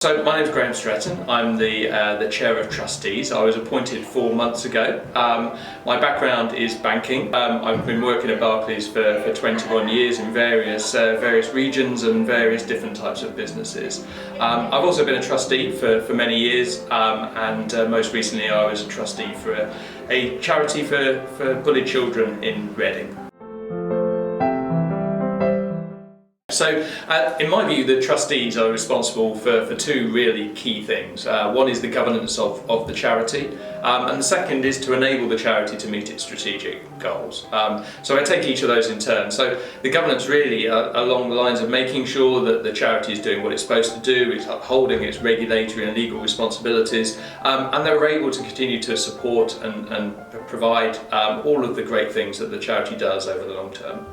So my name is Graeme Stretton. I'm the Chair of Trustees. I was appointed 4 months ago. My background is banking. I've been working at Barclays for 21 years in various regions and various different types of businesses. I've also been a trustee for many years, and most recently I was a trustee for a charity for bullied children in Reading. So, in my view, the trustees are responsible for two really key things. One is the governance of the charity, and the second is to enable the charity to meet its strategic goals. So I take each of those in turn. So the governance really along the lines of making sure that the charity is doing what it's supposed to do, it's upholding its regulatory and legal responsibilities, and they're able to continue to support and provide all of the great things that the charity does over the long term.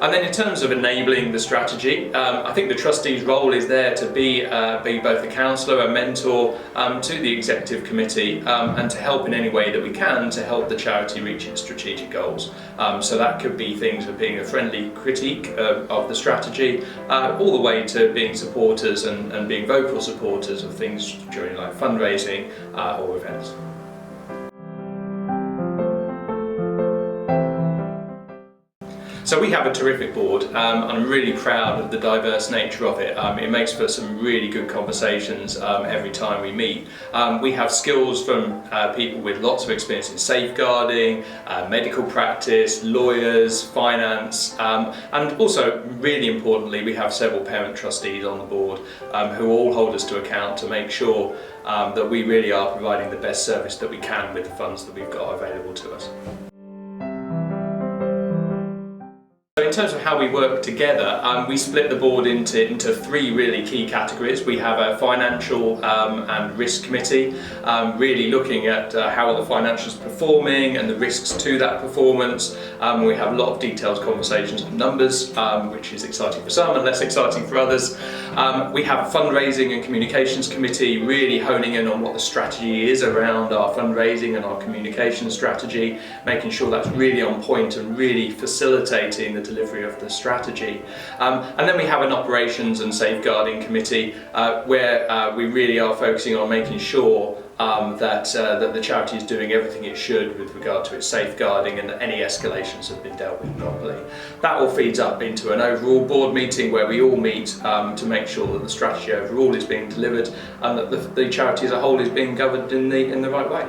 And then in terms of enabling the strategy, I think the trustee's role is there to be both a counsellor, a mentor to the executive committee, and to help in any way that we can to help the charity reach its strategic goals. So that could be things of being a friendly critique of the strategy, all the way to being supporters and being vocal supporters of things during like fundraising or events. So we have a terrific board, and I'm really proud of the diverse nature of it. It makes for some really good conversations every time we meet. We have skills from people with lots of experience in safeguarding, medical practice, lawyers, finance, and also really importantly we have several parent trustees on the board who all hold us to account to make sure that we really are providing the best service that we can with the funds that we've got available to us. In terms of how we work together, we split the board into three really key categories. We have a financial and risk committee, really looking at how are the financials performing and the risks to that performance. We have a lot of detailed conversations on numbers, which is exciting for some and less exciting for others. We have a fundraising and communications committee, really honing in on what the strategy is around our fundraising and our communication strategy, making sure that's really on point and really facilitating the delivery of the strategy. And then we have an operations and safeguarding committee where we really are focusing on making sure that the charity is doing everything it should with regard to its safeguarding and that any escalations have been dealt with properly. That all feeds up into an overall board meeting where we all meet to make sure that the strategy overall is being delivered and that the charity as a whole is being governed in the right way.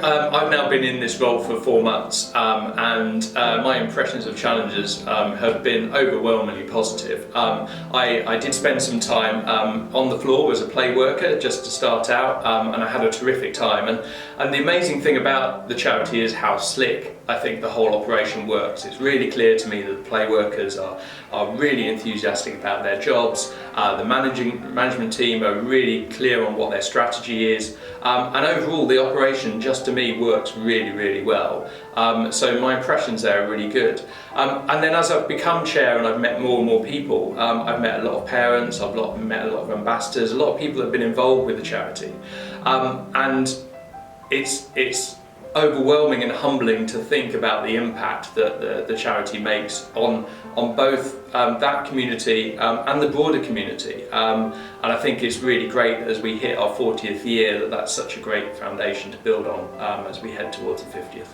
I've now been in this role for 4 months and my impressions of challenges have been overwhelmingly positive. I did spend some time on the floor as a play worker just to start out, and I had a terrific time, and the amazing thing about the charity is how slick I think the whole operation works. It's really clear to me that the play workers are really enthusiastic about their jobs. The management team are really clear on what their strategy is, and overall the operation just to me works really well. So my impressions there are really good. And then as I've become chair and I've met more and more people, I've met a lot of parents, I've met a lot of ambassadors, a lot of people that have been involved with the charity, and it's overwhelming and humbling to think about the impact that the charity makes on both that community and the broader community. And I think it's really great that as we hit our 40th year that's such a great foundation to build on as we head towards the 50th.